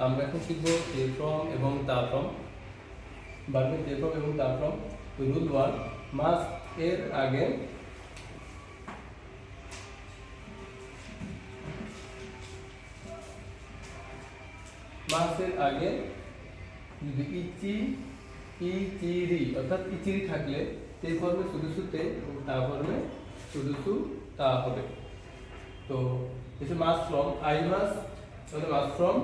আমরা এখন শিখবো তে ফ্রম এবং তা ফ্রম। ভার্বের তে ফ্রম এবং তা ফ্রম। রুল 1, মাস্ট এর আগে মাসের আগে যদি ইচিরি অর্থাৎ ইচিরি থাকলে তে ফর্মে শুধু তে এবং তা ফর্মে শুধু তা হবে। তো এসে মাস ফ্রম, আই মাস তাহলে মাস ফ্রম,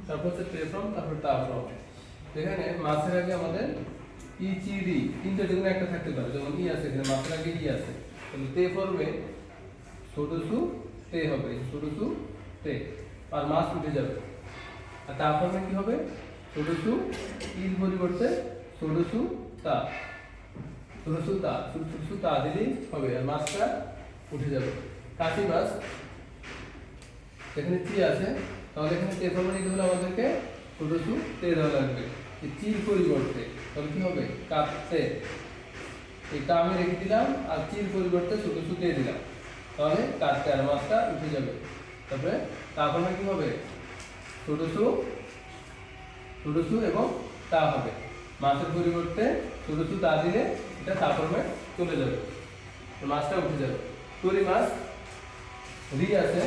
তারপর হচ্ছে তে ফ্রম, তারপর তা ফ্রম। এখানে মাসের আগে আমাদের ইচিরি তিনটা যে কোনো একটা থাকতে পারে, যেমন ই আছে এখানে মাসের আগে ই আছে, তাহলে তে ফর্মে শুধু তে হবে, শুধু তে, আর মাস উঠে যাবে। আর তা ফর্মে কি হবে? শুধু ইর পরিবর্তে শুধু তা, শুধু তা দিলেই হবে, আর মাছটা উঠে যাবে। কাশি মাছ, এখানে চি আছে, তাহলে এখানে তে ফর্মে নিতে হলে আমাদেরকে শুধু তে দেওয়া লাগবে। চির পরিবর্তে তাহলে কি হবে? কাটতে, এই কা আমি রেখে দিলাম আর চির পরিবর্তে শুধু তে দিলাম, তাহলে কাটতে আর মাছটা উঠে যাবে। তারপরে তা ফর্মে কি হবে? শুধু এবং তা হবে। মাছের পরিবর্তে শুধু তা দিলে এটা তা ফর্মে চলে যাবে, মাছটা উঠে যাবে। তরি মাছ, রি আছে,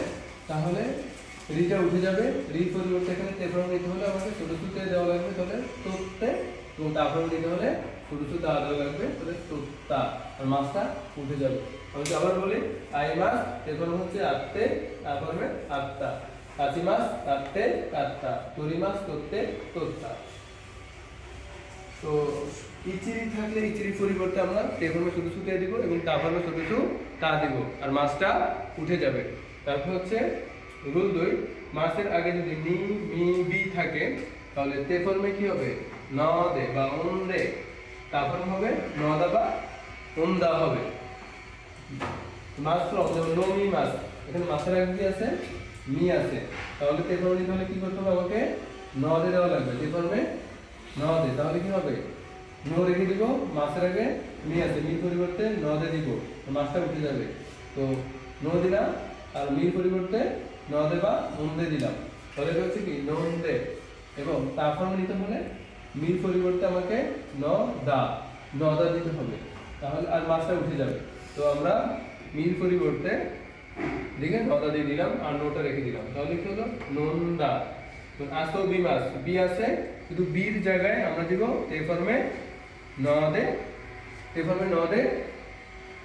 তাহলে রিটা উঠে যাবে। রি পরিবর্তে এখানে তে ফর্ম নিতে হলে আমাকে শুধু তে দেওয়া লাগবে, তাহলে তোতে, এবং তা ফর্ম নিতে হলে শুধু তা দেওয়া লাগবে, তাহলে তোতা, আর মাছটা উঠে যাবে। আমি আবার বলি, আই মাছ তে ফর্ম হচ্ছে আত্তে, তা ফর্মে আত্তা। কাশি মাছ কাটতে কাটতা, তরি মাছ করতে তোতা। তো ইচিরি থাকলে ইচিরি পরিবর্তে আমরা তে ফর্মে শুধু তে দিব এবং তা ফর্মে শুধু তা দিব, আর মাছটা উঠে যাবে। তারপর হচ্ছে রুল 2, মাছের আগে যদি নি মি বি থাকে তাহলে তে ফর্মে কি হবে? ন দে বা উন দে, তা ফর্ম হবে নদা বা উন্দা হবে। মাছ ফ্রম, যেমন নো মি মাছ, এখানে মাছের আগে কি আছে? মি আছে, তাহলে তে ফর্মে নিতে হলে কি করতে হবে? আমাকে ন দে দেওয়া লাগবে, তে ফর্মে ন দে, তাহলে কি হবে? নো রেখে দিব, মাছের আগে মি আছে, মি পরিবর্তে ন দে দিব, মাছটা উঠে যাবে। তো নো দিলাম আর মির পরিবর্তে ন দে বা নুন দে দিলাম, তাহলে এটা হচ্ছে কি? নুন দে। এবং তা ফর্মে নিতে হলে মির পরিবর্তে আমাকে ন দা দিতে হবে, তাহলে আর মাছটা উঠে যাবে। তো আমরা মির পরিবর্তে দেখে নদা দিয়ে দিলাম আর নোটা রেখে দিলাম, তাহলে কি হলো? নন্দা। আসো বি মাছ, বি আছে, শুধু বির জায়গায় আমরা দিব তে ফর্মে ন দে, তে ফর্মে ন দে,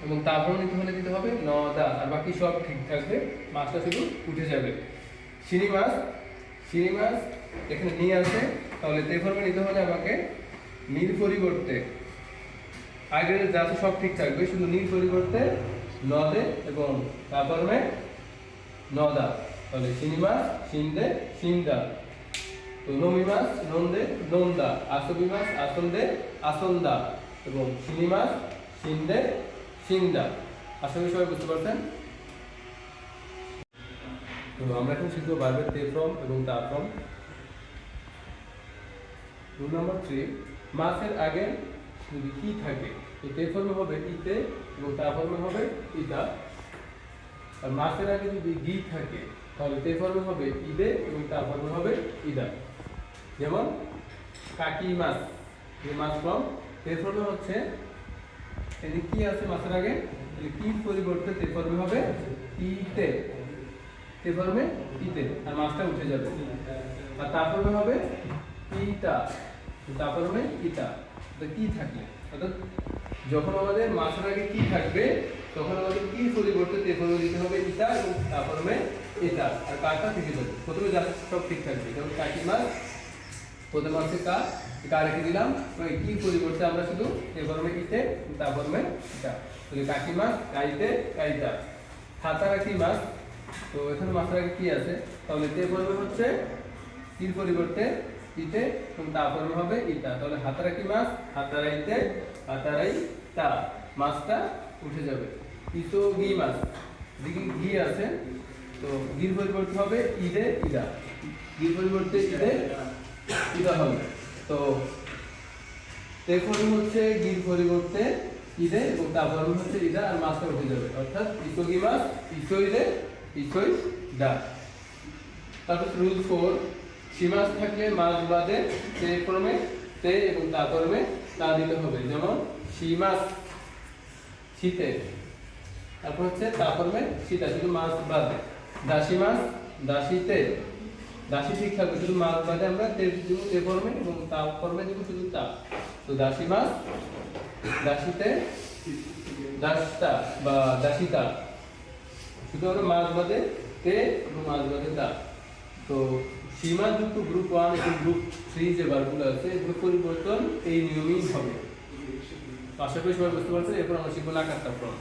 এবং তা ফর্ম নিতে হলে দিতে হবে ন দা, আর বাকি সব ঠিক থাকবে, মাছটা শুধু উঠে যাবে। শিঙি মাছ, শিঙি মাছ এখানে নি আছে, তাহলে তে ফর্মে নিতে হলে আমাকে নির পরিবর্তে আগে যা আছে সব ঠিক থাকবে, শুধু নির পরিবর্তে নদে এবং তা ফর্মে নদা, তাহলে শিঙি মাছ সিন্দে সিন্দা। তো নমি মাছ নন্দে নন্দা, আসবি মাছ আসন্দে আসন্দা, এবং শিঙি মাছ সিন্দে সিন্দা। আশা করি সবাই বুঝতে পারছেন। তো আমরা এখন শিখবো ভার্বের তে ফর্ম এবং তা ফর্ম। রুল নাম্বার 3, মাছের আগে যদি কি থাকে তো তে ফর্মে হবে ইতে এবং তা ফর্মে হবে ইতা। আর মাছের আগে যদি গি থাকে তাহলে তে ফর্মে হবে ইদে এবং তা ফর্মে হবে ইদা। যেমন কাকি মাছ, যে মাছ ফর্ম, তে ফর্মে হচ্ছে এখানে কি আছে মাছের আগে, তাহলে কি পরিবর্তে তে ফর্মে হবে ইতে, তে ফর্মে ইতে, আর মাছটা উঠে যাবে। আর তা ফর্মে হবে ইটা, তা ফর্মে ইটা। কি থাকলে অর্থাৎ যখন আমাদের মাছের আগে কি থাকবে তখন আমাদের কি পরিবর্তে তে ফর্মে দিতে হবে ইটা এবং তা ফর্মে এটা, আর কাটা থেকে যাবে। প্রথমে যা সব ঠিক থাকবে, যেমন কাকি মাছ, প্রথমে আছে কা রেখে দিলাম, কি পরিবর্তে আমরা শুধু তে ফর্মে ইতে তা ফর্মে ইটা, তাহলে কাকি মাছ কাইতে কাইটা। হাতা রাখি মাছ, তো এখানে মাছের আগে কি আছে, তাহলে তে ফর্মে হচ্ছে কির পরিবর্তে ইতে এবং তা ফর্মে হবে ইতা, তাহলে হাতারাকি মাছ হাতারাইতে হাতারাই তা, মাছটা উঠে যাবে। ইসো গি মাছ, দিকে ঘি আছে, তো গির পরিবর্তে হবে ইদে ইদা, গির পরিবর্তে ইদে ইদা হবে। তো তে ফর্ম হচ্ছে গির পরিবর্তে ইদে এবং তা ফর্ম হচ্ছে ইদা, আর মাছটা উঠে যাবে, অর্থাৎ ইসো গি মাছ ইসো ইদে ইসোই দা। তারপর রুল 4 সীমাস থাকলে মাস বাদে তে ক্রমে তে এবং তা ক্রমে তা দিতে হবে, যেমন সীমাস শীতে, তারপর হচ্ছে তা ক্রমে শীতা শুধু মাস বাদে, দাসী মাস দাসীতে, দাসী ঠিক থাকবে শুধু মাস বাদে আমরা তে দিব তে ক্রমে এবং তা ক্রমে দিব শুধু তা। তো দাসী মাস দাসীতে দাসতা বা দাসিতা শুধু আমরা মাস বাদে তে এবং মাস বাদে তা। তো সীমাযুক্ত গ্রুপ 1 এবং গ্রুপ 3 যে ভার্বগুলো আছে এগুলো পরিবর্তন এই নিয়মেই হবে। আশা করি সবাই বুঝতে পারছেন। এরপর আমরা শিখব নাকাত্তা ফর্ম।